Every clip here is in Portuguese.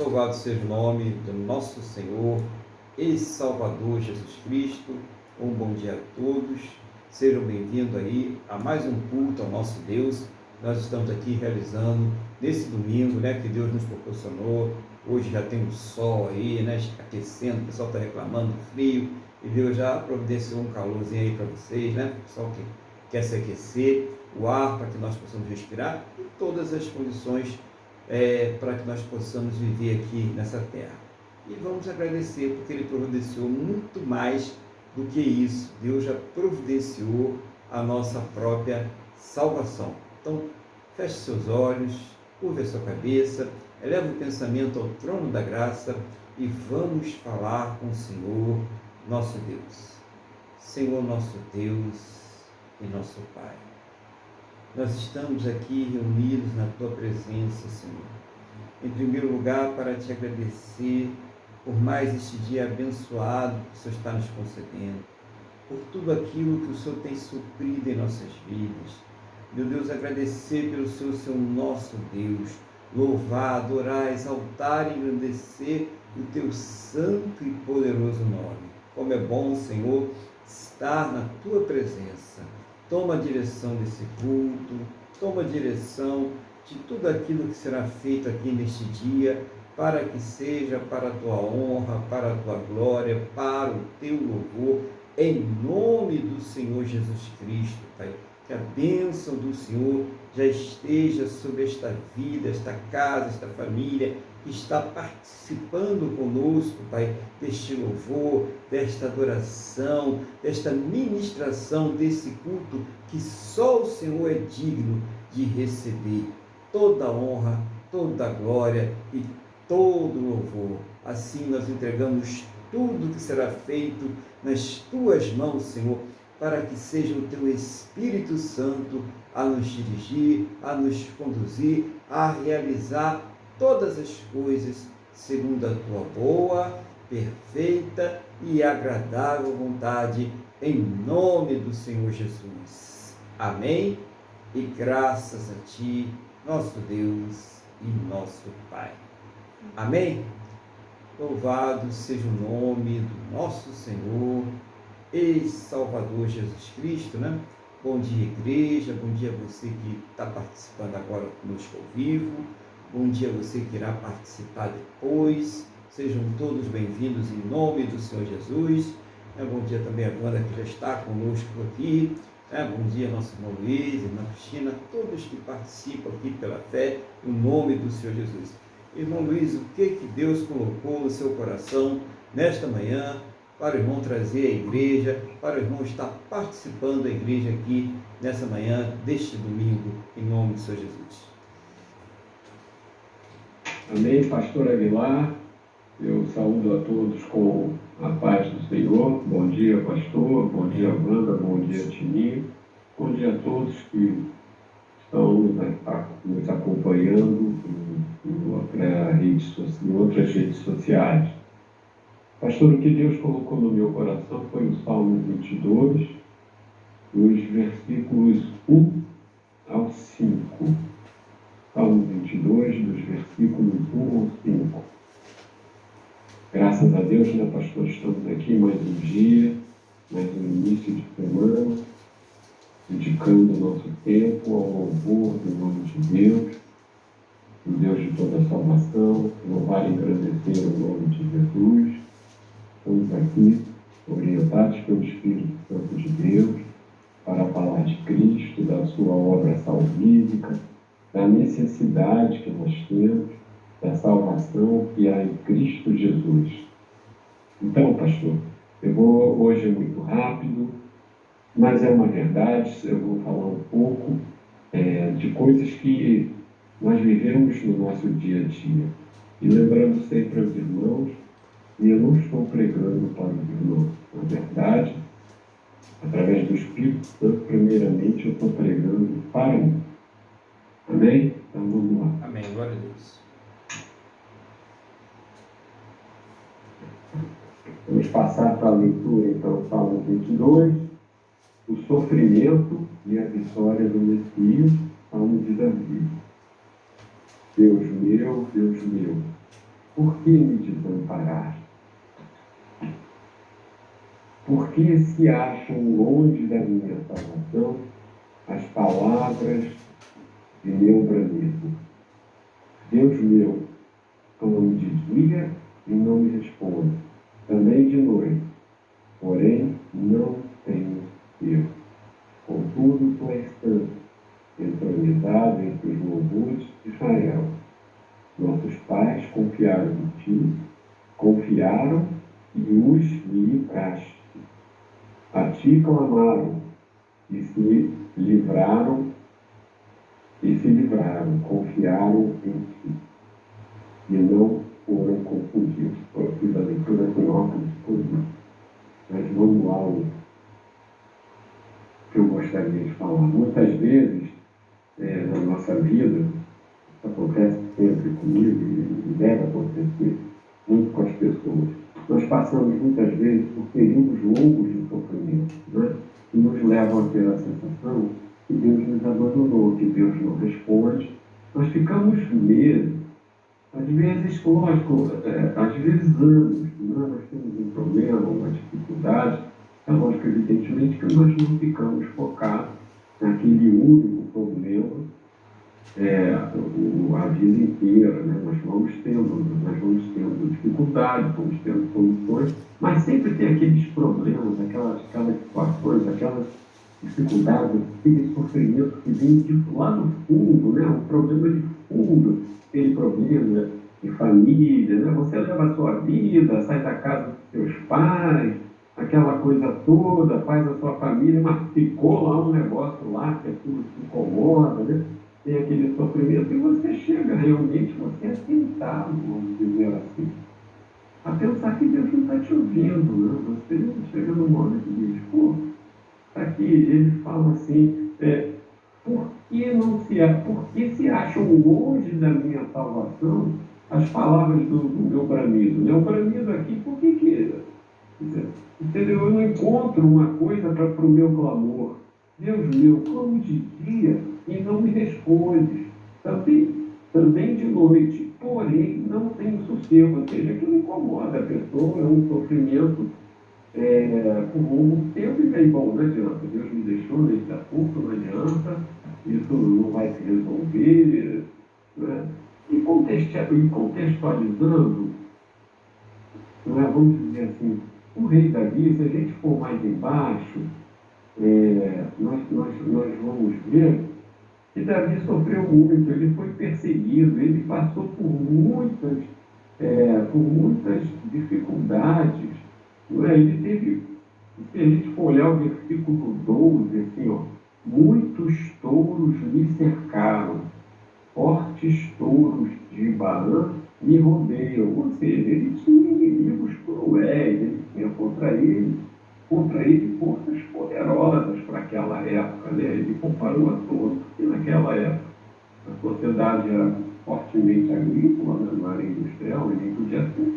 Louvado seja o nome do nosso Senhor e Salvador Jesus Cristo. Um bom dia a todos. Sejam bem-vindos aí a mais um culto ao nosso Deus. Nós estamos aqui realizando nesse domingo, que Deus nos proporcionou. Hoje já tem um sol aí, aquecendo, o pessoal está reclamando do frio, e Deus já providenciou um calorzinho aí para vocês, O pessoal que quer se aquecer, o ar para que nós possamos respirar e todas as condições para que nós possamos viver aqui nessa terra. E vamos agradecer, porque Ele providenciou muito mais do que isso. Deus já providenciou a nossa própria salvação. Então, feche seus olhos, curve a sua cabeça, eleva o pensamento ao trono da graça e vamos falar com o Senhor, nosso Deus. Senhor, nosso Deus e nosso Pai. Nós estamos aqui reunidos na Tua presença, Senhor. Em primeiro lugar, para Te agradecer por mais este dia abençoado que o Senhor está nos concedendo, por tudo aquilo que o Senhor tem suprido em nossas vidas. Meu Deus, agradecer pelo Senhor ser o nosso Deus, louvar, adorar, exaltar e engrandecer o Teu santo e poderoso nome. Como é bom, Senhor, estar na Tua presença. Toma a direção desse culto, toma a direção de tudo aquilo que será feito aqui neste dia, para que seja para a Tua honra, para a Tua glória, para o Teu louvor, em nome do Senhor Jesus Cristo, Pai. Que a bênção do Senhor já esteja sobre esta vida, esta casa, esta família, que está participando conosco, Pai, deste louvor, desta adoração, desta ministração, desse culto, que só o Senhor é digno de receber toda a honra, toda a glória e todo o louvor. Assim nós entregamos tudo que será feito nas Tuas mãos, Senhor, para que seja o Teu Espírito Santo a nos dirigir, a nos conduzir, a realizar todas as coisas segundo a Tua boa, perfeita e agradável vontade, em nome do Senhor Jesus. Amém? E graças a Ti, nosso Deus e nosso Pai. Amém? Louvado seja o nome do nosso Senhor e Salvador Jesus Cristo, Bom dia, igreja, bom dia a você que está participando agora conosco ao vivo, bom dia a você que irá participar depois, sejam todos bem-vindos em nome do Senhor Jesus. Bom dia também a Wanda que já está conosco aqui, bom dia nosso irmão Luiz, irmã Cristina, todos que participam aqui pela fé, em nome do Senhor Jesus. Irmão Luiz, o que Deus colocou no seu coração nesta manhã, para o irmão trazer a igreja, para o irmão estar participando da igreja aqui nessa manhã deste domingo, em nome do Senhor Jesus? Amém, pastor Aguilar. Eu saúdo a todos com a paz do Senhor. Bom dia, pastor. Bom dia, Wanda. Bom dia, Tininho. Bom dia a todos que estão nos acompanhando em outras redes sociais. Pastor, o que Deus colocou no meu coração foi o Salmo 22, os versículos 1 ao 5. Salmo 22, dos versículos 1 ao 5. Graças a Deus, pastor, estamos aqui mais um dia, mais um início de semana, dedicando o nosso tempo ao louvor do nome de Deus, o Deus de toda a salvação, louvar e engrandecer o nome de Jesus. Estamos aqui, orientados pelo Espírito Santo de Deus, para falar de Cristo, da sua obra salvífica, da necessidade que nós temos, da salvação que há em Cristo Jesus. Então, pastor, eu vou hoje muito rápido, mas é uma verdade, eu vou falar um pouco de coisas que nós vivemos no nosso dia a dia. E lembrando sempre aos irmãos, e eu não estou pregando para os irmãos, na verdade, através do Espírito Santo, primeiramente eu estou pregando para mim. Amém? Então vamos lá. Amém, glória a Deus. Vamos passar para a leitura, então, Salmo 22, o sofrimento e a vitória do Messias, Salmo de Davi. Deus meu, por que me desamparaste? Por que se acham longe da minha salvação as palavras de meu bramido? Deus meu, clamo de dia e não me responde, também de noite, porém não tenho Deus. Contudo, tu és santo, entronizado entre os louvores de Israel. Nossos pais confiaram em ti, confiaram e os livraste. A ti clamaram e se livraram, confiaram em ti e não foram confundidos. Eu fiz a leitura com óculos por mim. Mas vamos lá o que eu gostaria de falar. Muitas vezes, na nossa vida, isso acontece sempre comigo e deve acontecer muito com as pessoas. Nós passamos muitas vezes por períodos longos de sofrimento, né? Que nos levam a ter a sensação que Deus nos abandonou, que Deus não responde. Nós ficamos meses, às vezes, lógico, às vezes anos, né? Nós temos um problema, uma dificuldade. É lógico, evidentemente, que nós não ficamos focados naquele único problema a vida inteira, né? Nós vamos tendo dificuldades, vamos tendo soluções, mas sempre tem aqueles problemas, aquelas situações, aquelas dificuldades, aquele sofrimento que vem de lá no fundo, né? Um problema de fundo, aquele problema de família, né? Você leva a sua vida, sai da casa dos seus pais, aquela coisa toda, faz a sua família, mas ficou lá um negócio lá que aquilo te incomoda, né? Tem aquele sofrimento e você chega realmente, você é tentado, vamos dizer assim, a pensar que Deus não está te ouvindo, né? Você chega num momento e diz, pô, aqui ele fala assim, por que se acham longe da minha salvação as palavras do meu bramido? Meu bramido aqui, por que entendeu? Eu não encontro uma coisa para o meu clamor. Deus meu, clamo de dia e não me respondes. Também de noite, porém não tenho sossego. Ou seja, aquilo incomoda a pessoa, é um sofrimento por longo tempo e bem bom, não adianta. Deus me deixou nesse assunto, não adianta, isso não vai se resolver. Né? E contextualizando, vamos dizer assim, o rei Davi, se a gente for mais embaixo, nós vamos ver que Davi sofreu muito, ele foi perseguido, ele passou por muitas dificuldades. Não é? Ele teve, se a gente for olhar o versículo 12, assim, ó, muitos touros me cercaram, fortes touros de Baã me rodeiam. Ou seja, ele tinha inimigos cruéis, ele tinha contra ele forças poderosas para aquela época. Né? Ele comparou a todos, porque naquela época a sociedade era fortemente agrícola, né? Não era industrial, ninguém podia ser.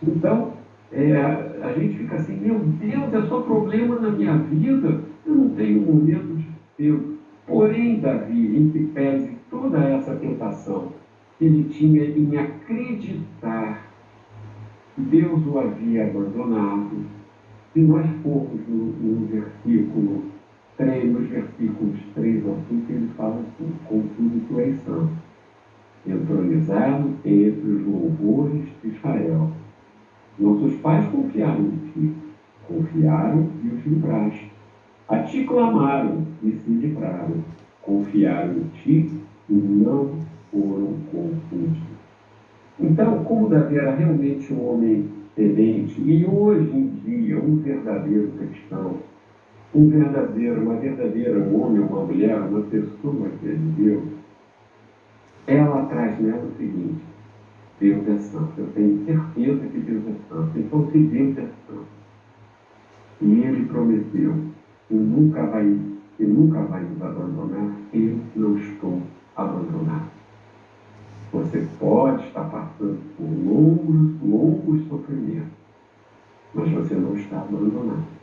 Então, a gente fica assim, meu Deus, é só problema na minha vida, eu não tenho um momento de Deus. Porém, Davi, em que pese toda essa tentação, ele tinha em acreditar que Deus o havia abandonado. Se nós formos no versículo 3, nos versículos 3 ao 5, ele fala assim, contudo tu és santo, entronizado entre os louvores de Israel. Nossos pais confiaram em ti, confiaram e os livraste. A ti clamaram e se livraram, confiaram em ti e não foram confundidos. Então, como Davi era realmente um homem temente, e hoje em dia um verdadeiro cristão, um homem, uma mulher, uma pessoa que é de Deus, ela traz nela o seguinte, Deus é santo, eu tenho certeza que Deus é santo. Então, se Deus é santo, e Ele prometeu que nunca vai nos abandonar, eu não estou abandonado. Você pode estar passando por longos sofrimentos, mas você não está abandonado.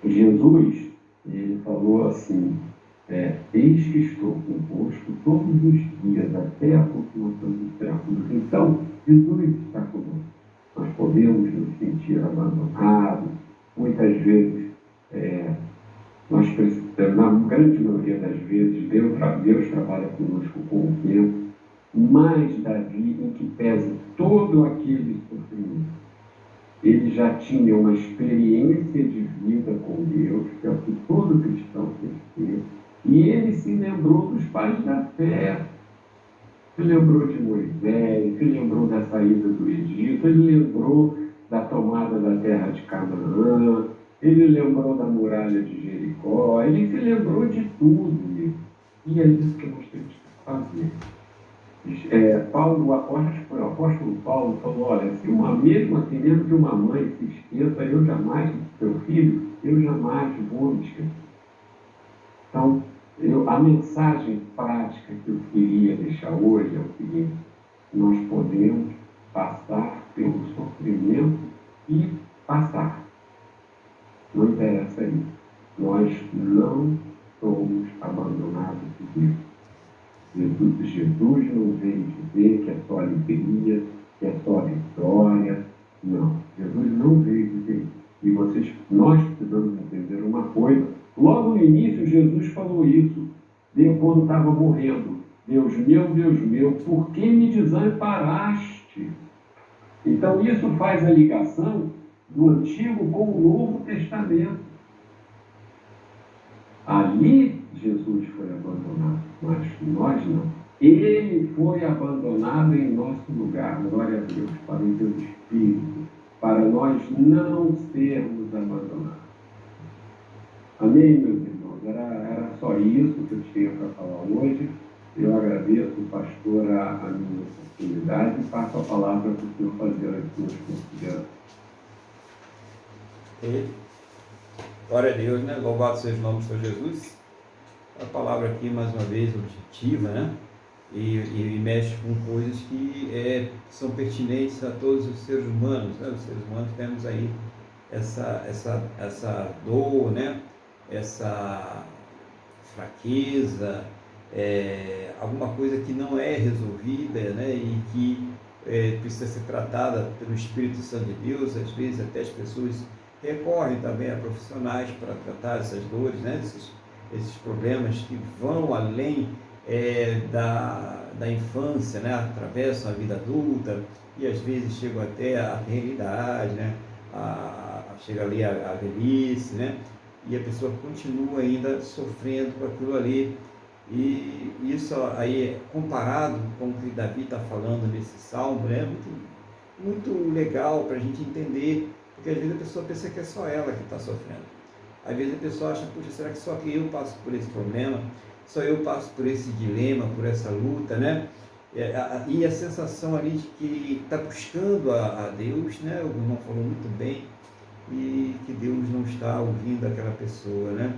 Jesus, ele falou assim, eis que estou convosco todos os dias, até a consumação dos séculos. Então, Jesus está conosco. Nós podemos nos sentir abandonados. Muitas vezes, nós precisamos, na grande maioria das vezes, Deus trabalha conosco com o tempo, mas Davi, em que pese todo aquele sofrimento, ele já tinha uma experiência de vida com Deus, que é o que todo cristão tem que ter, e ele se lembrou dos pais da fé, se lembrou de Moisés, se lembrou da saída do Egito, ele lembrou da tomada da terra de Canaã, ele lembrou da muralha de Jericó, ele se lembrou de tudo. E é isso que nós temos que fazer. O apóstolo Paulo falou, olha, se mesmo assim, mesmo que uma mãe se esqueça, seu filho, eu jamais vou me esquecer. Então, a mensagem prática que eu queria deixar hoje é o seguinte: nós podemos passar pelo sofrimento e passar. Não interessa isso. Nós não somos abandonados por Deus. Jesus não veio dizer que é só alegria, que é só vitória. Não. Jesus não veio dizer isso. E nós precisamos entender uma coisa. Logo no início, Jesus falou isso. Quando estava morrendo. Deus meu, por que me desamparaste? Então, isso faz a ligação do Antigo com o Novo Testamento. Ali, Jesus foi abandonado, mas nós não. Ele foi abandonado em nosso lugar, glória a Deus, para o teu Espírito, para nós não sermos abandonados. Amém, meus irmãos? Era só isso que eu tinha para falar hoje. Eu agradeço, pastor, a minha oportunidade e passo a palavra para o senhor fazer as suas considerações. Glória a Deus, né? Louvado seja o nome do Senhor Jesus. A palavra aqui, mais uma vez, objetiva, né? E mexe com coisas que são pertinentes a todos os seres humanos, né? Os seres humanos temos aí essa dor, né? Essa fraqueza, alguma coisa que não é resolvida, né? E que precisa ser tratada pelo Espírito Santo de Deus. Às vezes até as pessoas recorrem também a profissionais para tratar essas dores, né? Esses problemas que vão além da infância, né? Atravessam a vida adulta e às vezes chegam até a realidade, né? Chega ali a velhice, né? E a pessoa continua ainda sofrendo com aquilo ali. E isso aí, comparado com o que Davi está falando nesse salmo, é muito, muito legal para a gente entender, porque às vezes a pessoa pensa que é só ela que está sofrendo. Às vezes a pessoa acha, puxa, será que só que eu passo por esse problema? Só eu passo por esse dilema, por essa luta, né? E a sensação ali de que está buscando a Deus, né? O irmão falou muito bem, e que Deus não está ouvindo aquela pessoa, né?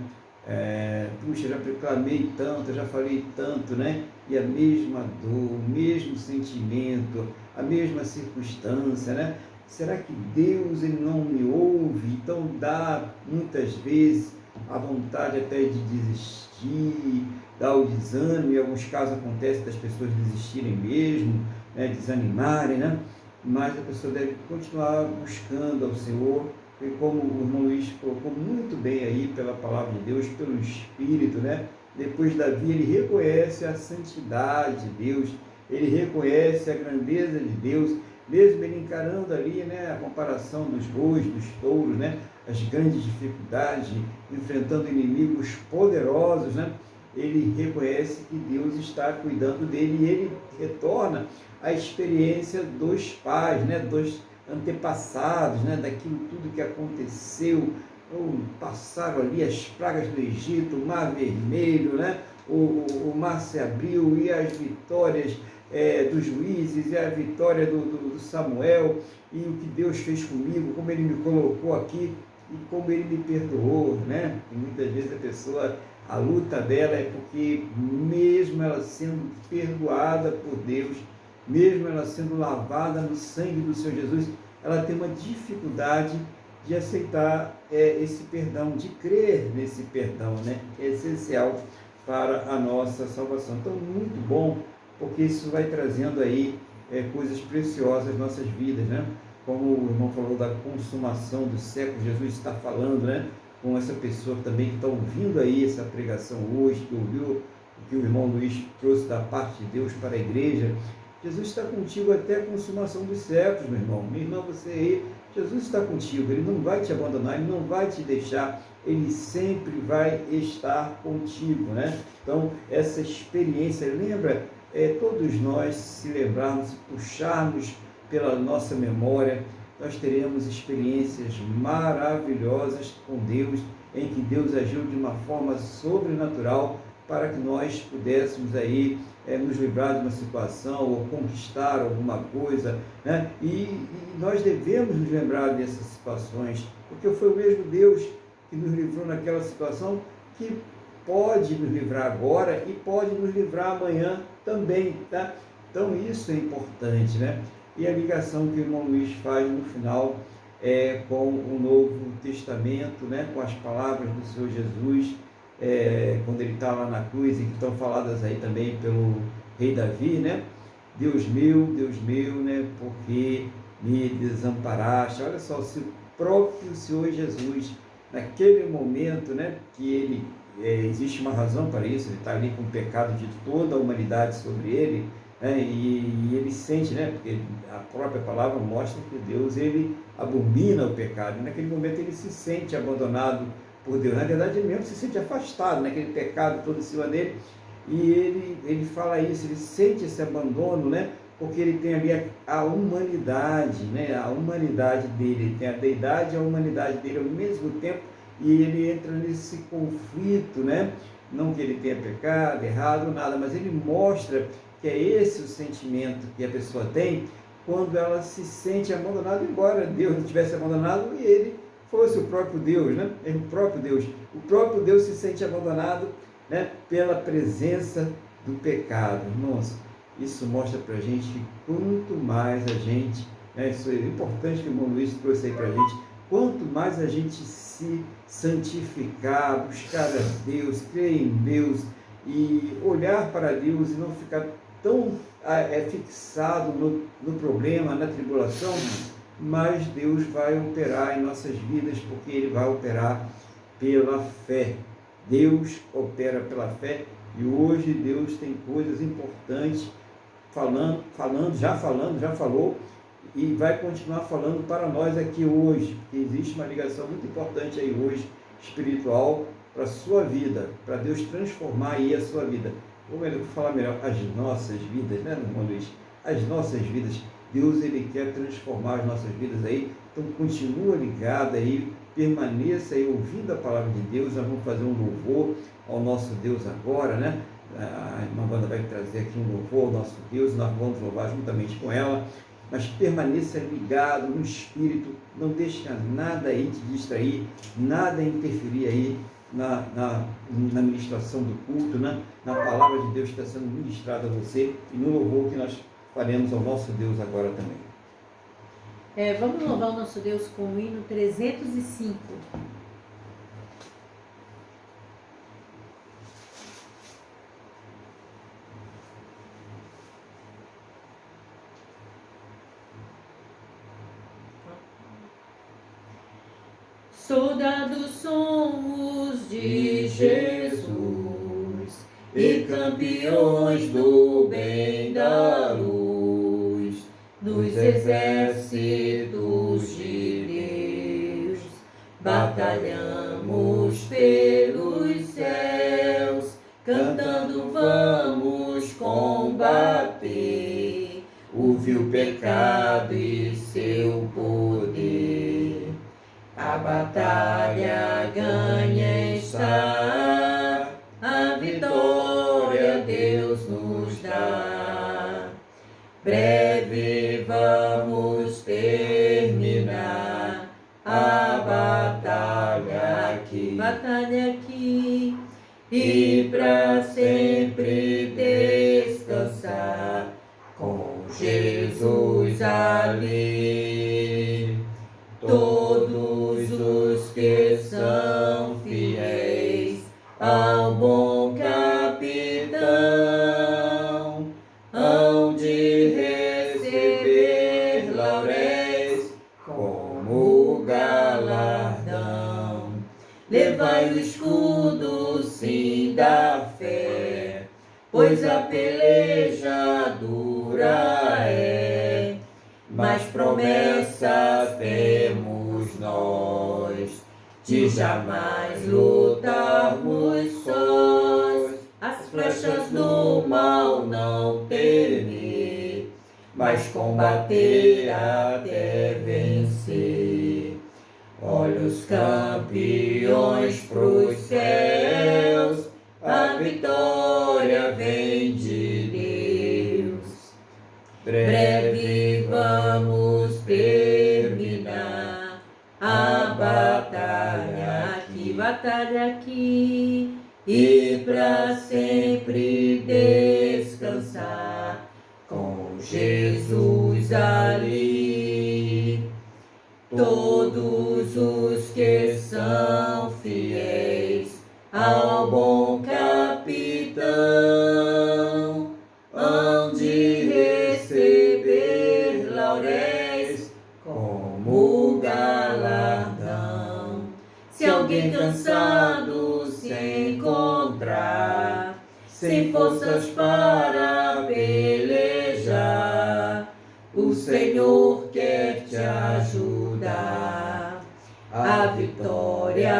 Puxa, já proclamei tanto, já falei tanto, né? E a mesma dor, o mesmo sentimento, a mesma circunstância, né? Será que Deus ele não me ouve? Então dá muitas vezes a vontade até de desistir, dá o desânimo, em alguns casos acontece das pessoas desistirem mesmo, né? Desanimarem, né? Mas a pessoa deve continuar buscando ao Senhor, e como o irmão Luiz colocou muito bem aí pela palavra de Deus, pelo Espírito, né? Depois Davi, ele reconhece a santidade de Deus, ele reconhece a grandeza de Deus, mesmo ele encarando ali, né, a comparação dos bois, dos touros, né, as grandes dificuldades, enfrentando inimigos poderosos, né? Ele reconhece que Deus está cuidando dele e ele retorna à experiência dos pais, né, dos antepassados, né, daquilo tudo que aconteceu, passaram ali as pragas do Egito, o Mar Vermelho, né, o mar se abriu e as vitórias dos juízes e a vitória do Samuel e o que Deus fez comigo, como ele me colocou aqui e como ele me perdoou, né? E muitas vezes a pessoa, a luta dela é porque mesmo ela sendo perdoada por Deus, mesmo ela sendo lavada no sangue do Senhor Jesus, ela tem uma dificuldade de aceitar esse perdão, de crer nesse perdão, né? É essencial para a nossa salvação. Então, muito bom, porque isso vai trazendo aí coisas preciosas nas nossas vidas, né? Como o irmão falou da consumação dos séculos, Jesus está falando, né? Com essa pessoa também que está ouvindo aí essa pregação hoje, que ouviu o que o irmão Luiz trouxe da parte de Deus para a igreja. Jesus está contigo até a consumação dos séculos, meu irmão. Minha irmã, você aí, Jesus está contigo, Ele não vai te abandonar, Ele não vai te deixar, Ele sempre vai estar contigo, né? Então, essa experiência, lembra, todos nós, se lembrarmos, se puxarmos pela nossa memória, nós teremos experiências maravilhosas com Deus, em que Deus agiu de uma forma sobrenatural para que nós pudéssemos aí nos livrar de uma situação ou conquistar alguma coisa, né? E nós devemos nos lembrar dessas situações, porque foi o mesmo Deus que nos livrou naquela situação, que pode nos livrar agora e pode nos livrar amanhã também, tá? Então isso é importante, né? E a ligação que o irmão Luiz faz no final com o Novo Testamento, né? Com as palavras do Senhor Jesus, quando ele está lá na cruz, e que estão faladas aí também pelo rei Davi, né? Deus meu, né? Porque me desamparaste. Olha só, se o próprio Senhor Jesus, naquele momento, né? Que ele, existe uma razão para isso, ele está ali com o pecado de toda a humanidade sobre ele, né? E ele sente, né? Porque a própria palavra mostra que Deus, ele abomina o pecado, e naquele momento ele se sente abandonado por Deus. Na verdade, ele mesmo se sente afastado, naquele pecado todo em cima dele, e ele fala isso, ele sente esse abandono, né? Porque ele tem ali a humanidade, né? A humanidade dele, ele tem a deidade e a humanidade dele ao mesmo tempo, e ele entra nesse conflito, né? Não que ele tenha pecado, errado, nada, mas ele mostra que é esse o sentimento que a pessoa tem quando ela se sente abandonada, embora Deus não tivesse abandonado e ele fosse o próprio Deus, né? O próprio Deus se sente abandonado, né? Pela presença do pecado. Irmãos, isso mostra para a gente que quanto mais a gente, né? Isso é importante que o irmão Luiz trouxe aí para a gente, quanto mais a gente se santificar, buscar a Deus, crer em Deus e olhar para Deus e não ficar tão fixado no problema, na tribulação, mas Deus vai operar em nossas vidas, porque Ele vai operar pela fé. Deus opera pela fé, e hoje Deus tem coisas importantes já falou, e vai continuar falando para nós aqui hoje, porque existe uma ligação muito importante aí hoje, espiritual, para a sua vida, para Deus transformar aí a sua vida. Ou melhor, vou falar melhor, as nossas vidas, né, irmão Luiz? As nossas vidas. Deus, Ele quer transformar as nossas vidas aí, então continua ligado aí, permaneça aí ouvindo a palavra de Deus. Nós vamos fazer um louvor ao nosso Deus agora, né? A irmã Wanda vai trazer aqui um louvor ao nosso Deus, nós vamos louvar juntamente com ela, mas permaneça ligado no Espírito, não deixe nada aí te distrair, nada interferir aí na ministração do culto, né? Na palavra de Deus que está sendo ministrada a você, e no louvor que nós faremos ao nosso Deus agora também. Vamos louvar o nosso Deus com o hino 305. Soldados somos de Jesus e campeões do bem da luz, nos exércitos de Deus, batalhamos pelos céus, cantando vamos combater o vil pecado e seu poder. A batalha ganha está, a vitória Deus nos dá. Breve vamos terminar a batalha aqui, e para sempre descansar com Jesus ali. Todos os que são fiéis ao bom capitão hão de receber Erguai o escudo, sim, da fé, pois a peleja dura é, mas promessas temos nós, de jamais lutarmos sós, as flechas do mal não temer, mas combater até vencer. Olha os campeões pros céus, a vitória vem de Deus. Breve vamos terminar a batalha aqui, e pra sempre descansar com Jesus ali. Todos os que são fiéis ao bom capitão hão de receber lauréis como galardão. Se alguém cansado se encontrar, sem forças para pelejar, o Senhor quer te ajudar a vitória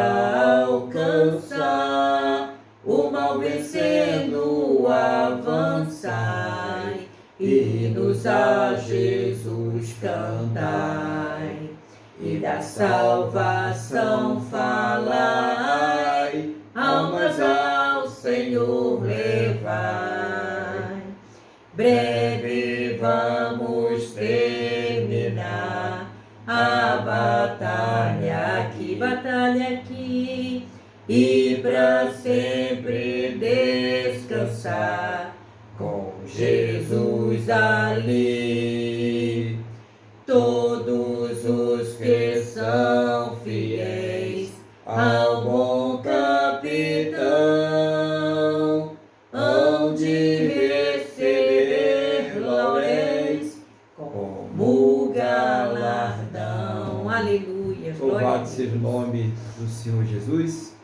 alcançar, o mal vencendo avançai, hinos a Jesus cantai, e da salvação falai, almas ao Senhor levai. Breve vamos terminar a batalha aqui, e pra sempre descansar com Jesus ali. Todos os que são fiéis ao bom capitão hão de receber lauréis como galardão. Aleluia. Louvado seja o nome do Senhor Jesus.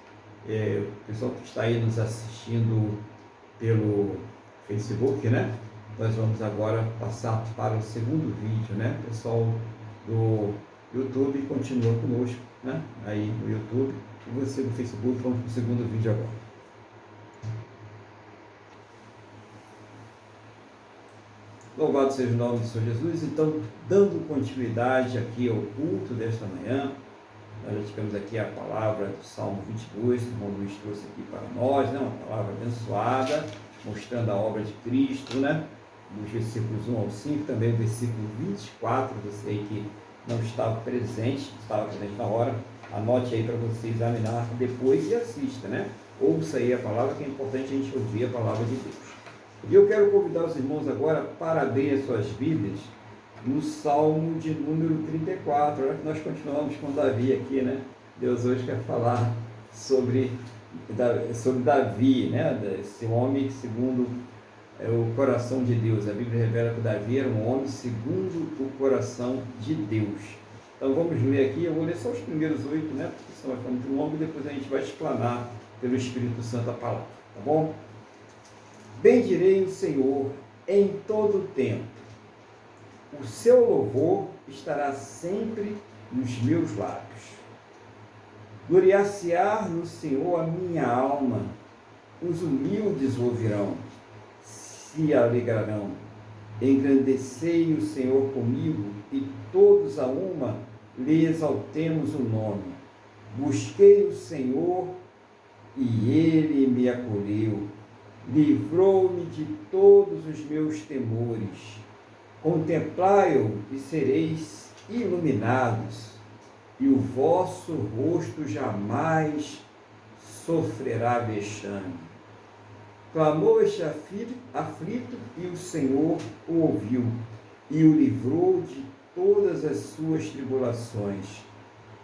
O pessoal que está aí nos assistindo pelo Facebook, né? Nós vamos agora passar para o segundo vídeo, né? O pessoal do YouTube continua conosco, né? Aí no YouTube, e você no Facebook, vamos para o segundo vídeo agora. Louvado seja o nome do Senhor Jesus. Então, dando continuidade aqui ao culto desta manhã, nós já tivemos aqui a palavra do Salmo 22, que o irmão Luiz trouxe aqui para nós, né? Uma palavra abençoada, mostrando a obra de Cristo, né? Dos versículos 1 ao 5, também o versículo 24, você aí que não estava presente na hora, anote aí para você examinar depois e assista, né? Ouça aí a palavra, que é importante a gente ouvir a palavra de Deus. E eu quero convidar os irmãos agora para abrir as suas Bíblias no Salmo de número 34, olha que nós continuamos com Davi aqui, né? Deus hoje quer falar sobre Davi, né? Esse homem segundo o coração de Deus. A Bíblia revela que Davi era um homem segundo o coração de Deus. Então vamos ler aqui, eu vou ler só os primeiros 8, né? Porque senão vai ficar muito longo, e depois a gente vai explanar pelo Espírito Santo a palavra, tá bom? Bendirei o Senhor em todo o tempo. O seu louvor estará sempre nos meus lábios. Gloriar-se-á no Senhor a minha alma. Os humildes ouvirão, se alegrarão. Engrandecei o Senhor comigo, e todos a uma lhe exaltemos o nome. Busquei o Senhor, e ele me acolheu. Livrou-me de todos os meus temores. Contemplai-o e sereis iluminados, e o vosso rosto jamais sofrerá vexame. Clamou este aflito, e o Senhor o ouviu, e o livrou de todas as suas tribulações.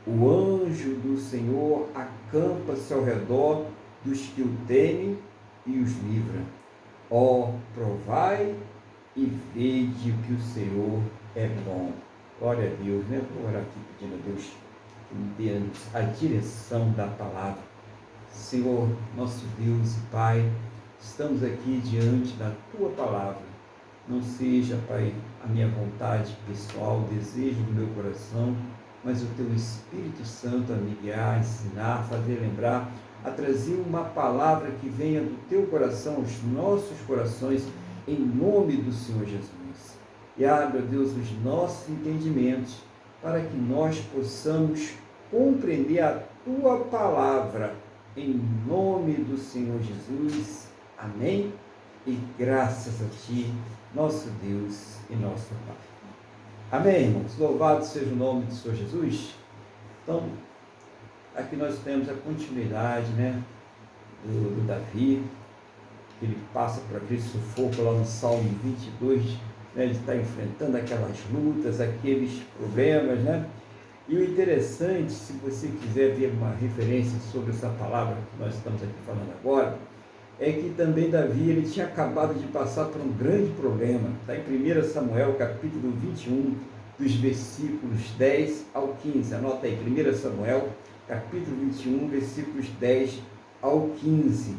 O anjo do Senhor acampa-se ao redor dos que o temem e os livra. Ó, provai e vede que o Senhor é bom. Glória a Deus, né? Vou orar aqui pedindo a Deus que me dê a direção da palavra. Senhor, nosso Deus e Pai, estamos aqui diante da Tua Palavra. Não seja, Pai, a minha vontade pessoal, o desejo do meu coração, mas o Teu Espírito Santo a me guiar, a ensinar, a fazer lembrar, a trazer uma palavra que venha do Teu coração aos nossos corações, em nome do Senhor Jesus. E abre, ó Deus, os nossos entendimentos, para que nós possamos compreender a Tua Palavra, em nome do Senhor Jesus. Amém? E graças a Ti, nosso Deus e nosso Pai. Amém, irmãos? Louvado seja o nome do Senhor Jesus. Então, aqui nós temos a continuidade, do Davi, que ele passa por aquele sufoco lá no Salmo 22, ele está enfrentando aquelas lutas, aqueles problemas, E o interessante, se você quiser ver uma referência sobre essa palavra que nós estamos aqui falando agora, é que também Davi, ele tinha acabado de passar por um grande problema. Está em 1 Samuel, capítulo 21, dos versículos 10 ao 15. Anota aí, 1 Samuel, capítulo 21, versículos 10 ao 15.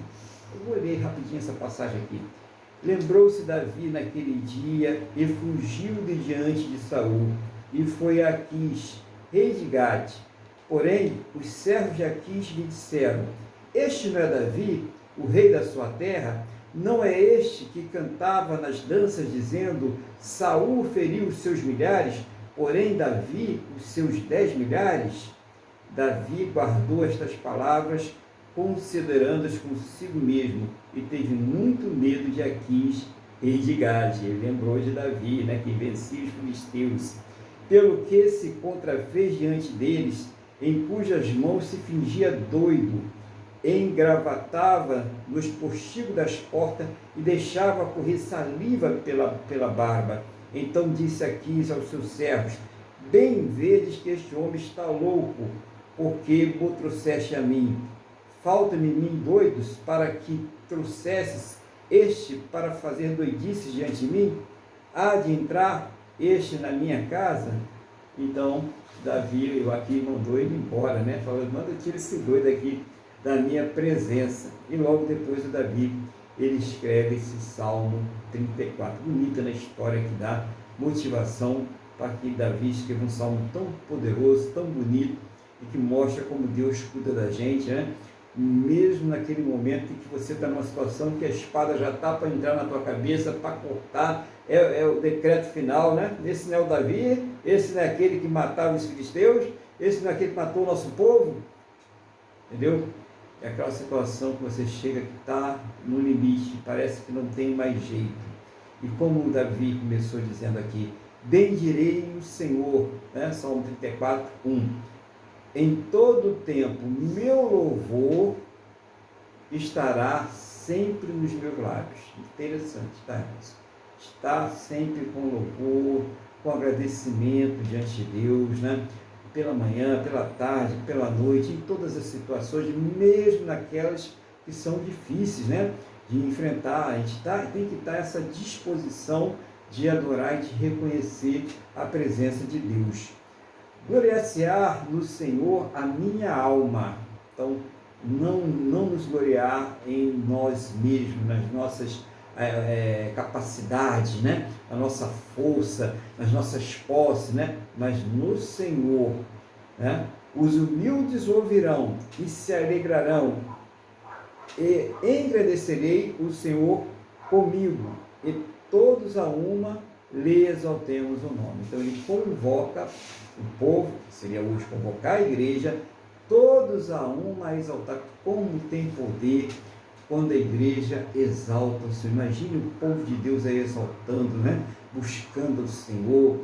Eu vou ler rapidinho essa passagem aqui. Lembrou-se Davi naquele dia e fugiu de diante de Saul, e foi a Aquis, rei de Gade. Porém, os servos de Aquis lhe disseram: este não é Davi, o rei da sua terra? Não é este que cantava nas danças, dizendo: Saul feriu os seus milhares, porém Davi os seus 10 milhares? Davi guardou estas palavras, considerando-as consigo mesmo, e teve muito medo de Aquis, rei de Gade. Ele lembrou de Davi, que vencia os filisteus, pelo que se contrafez diante deles, em cujas mãos se fingia doido, engravatava nos postigos das portas e deixava correr saliva pela barba. Então disse Aquis aos seus servos: bem vedes que este homem está louco, porque o trouxeste a mim. Falta-me mim doidos, para que trouxesses este para fazer doidices diante de mim? Há de entrar este na minha casa? Então Davi aqui mandou ele embora, falando: manda, tira esse doido aqui da minha presença. E logo depois o Davi, ele escreve esse Salmo 34, bonita na história, que dá motivação para que Davi escreva um salmo tão poderoso, tão bonito, e que mostra como Deus cuida da gente, mesmo naquele momento em que você está numa situação que a espada já está para entrar na tua cabeça, para cortar, é o decreto final, Esse não é o Davi, esse não é aquele que matava os filisteus, esse não é aquele que matou o nosso povo, entendeu? É aquela situação que você chega, que está no limite, parece que não tem mais jeito. E como o Davi começou dizendo aqui: bendirei o Senhor, Salmo 34, 1. Em todo o tempo, meu louvor estará sempre nos meus lábios. Interessante, isso? Está sempre com louvor, com agradecimento diante de Deus, Pela manhã, pela tarde, pela noite, em todas as situações, mesmo naquelas que são difíceis, de enfrentar. A gente tem que estar essa disposição de adorar e de reconhecer a presença de Deus. Gloriar no Senhor a minha alma. Então, não nos gloriar em nós mesmos, nas nossas capacidades, na nossa força, nas nossas posses, mas no Senhor. Os humildes ouvirão e se alegrarão, e engrandecerei o Senhor comigo, e todos a uma lhe exaltemos o nome. Então ele convoca o povo, que seria hoje convocar a igreja, todos a uma a exaltar. Como tem poder quando a igreja exalta o Senhor. Imagine o povo de Deus aí exaltando, buscando o Senhor,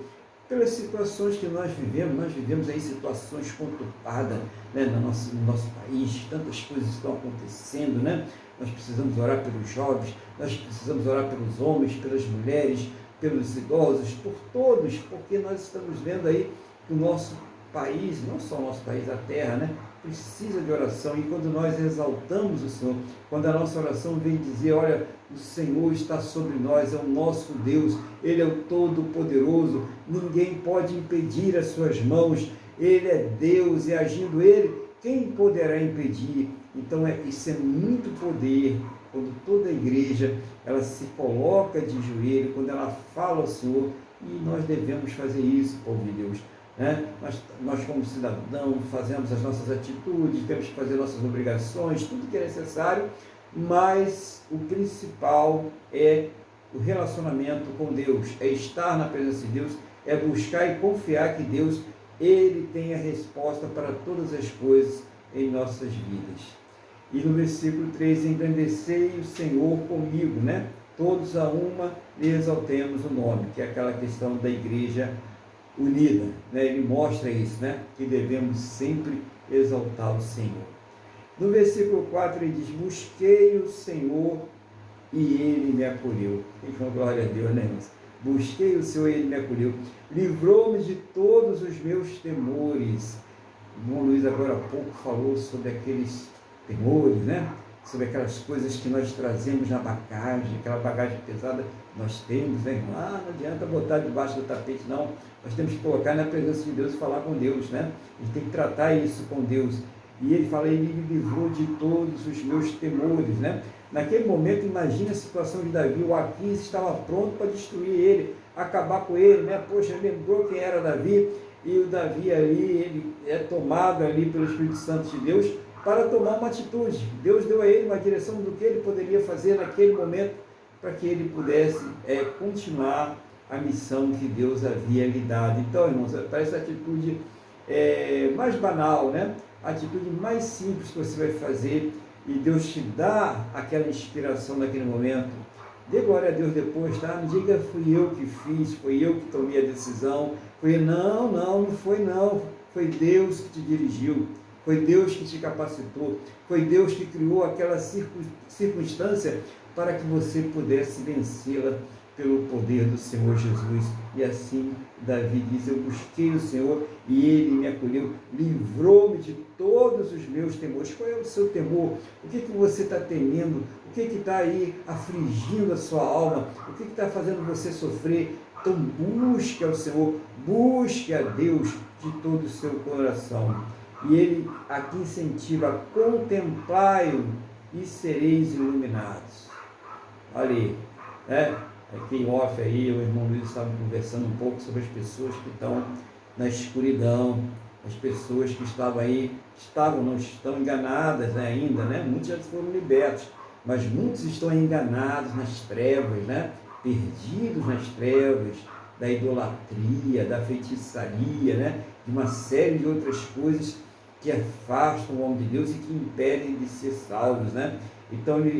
pelas situações que nós vivemos aí situações conturbadas, no nosso país, tantas coisas estão acontecendo, Nós precisamos orar pelos jovens, nós precisamos orar pelos homens, pelas mulheres, pelos idosos, por todos, porque nós estamos vendo aí que o nosso país, não só o nosso país, a terra, precisa de oração. E quando nós exaltamos o Senhor, quando a nossa oração vem dizer: olha, o Senhor está sobre nós, é o nosso Deus, Ele é o Todo-Poderoso, ninguém pode impedir as suas mãos, Ele é Deus, e agindo Ele, quem poderá impedir? Então, isso é muito poder, quando toda a igreja, ela se coloca de joelho, quando ela fala ao Senhor, e nós devemos fazer isso, povo de Deus. Né? Nós como cidadãos, fazemos as nossas atitudes, temos que fazer nossas obrigações, tudo que é necessário, mas o principal é o relacionamento com Deus, é estar na presença de Deus, é buscar e confiar que Deus, Ele tem a resposta para todas as coisas em nossas vidas. E no versículo 3, engrandecei o Senhor comigo, né? Todos a uma lhe exaltemos o nome, que é aquela questão da igreja unida, né? Ele mostra isso, né? Que devemos sempre exaltar o Senhor. No versículo 4 ele diz, busquei o Senhor e Ele me acolheu. Glória a Deus, né, irmãos? Busquei o Senhor e Ele me acolheu. Livrou-me de todos os meus temores. O irmão Luiz agora há pouco falou sobre aqueles temores, né? Sobre aquelas coisas que nós trazemos na bagagem, aquela bagagem pesada que nós temos, né, irmão? Não adianta botar debaixo do tapete, não. Nós temos que colocar na presença de Deus e falar com Deus, né? A gente tem que tratar isso com Deus. E ele fala, Ele me livrou de todos os meus temores, né? Naquele momento, imagine a situação de Davi, o Aquis estava pronto para destruir ele, acabar com ele, né? Poxa, lembrou quem era Davi, e o Davi ali, ele é tomado ali pelo Espírito Santo de Deus para tomar uma atitude. Deus deu a ele uma direção do que ele poderia fazer naquele momento, para que ele pudesse continuar a missão que Deus havia lhe dado. Então, irmãos, parece a atitude mais banal, né? A atitude mais simples que você vai fazer, e Deus te dá aquela inspiração naquele momento. Dê glória a Deus depois, tá? Não diga, fui eu que fiz, foi eu que tomei a decisão. Não foi não. Foi Deus que te dirigiu, foi Deus que te capacitou, foi Deus que criou aquela circunstância para que você pudesse vencê-la pelo poder do Senhor Jesus. E assim Davi diz, eu busquei o Senhor e Ele me acolheu, livrou-me de todos os meus temores. Qual é o seu temor? O que você está temendo? O que está aí afligindo a sua alma? O que está fazendo você sofrer? Então busque ao Senhor, busque a Deus de todo o seu coração. E Ele aqui incentiva, contemplai-o e sereis iluminados. Olha aí, né? Aqui em off aí, o irmão Luiz estava conversando um pouco sobre as pessoas que estão na escuridão, as pessoas que estavam aí, não estão enganadas, né, ainda, né? Muitos já foram libertos, mas muitos estão enganados nas trevas, né? Perdidos nas trevas da idolatria, da feitiçaria, né? De uma série de outras coisas que afastam o homem de Deus e que impedem de ser salvos, né? Então ele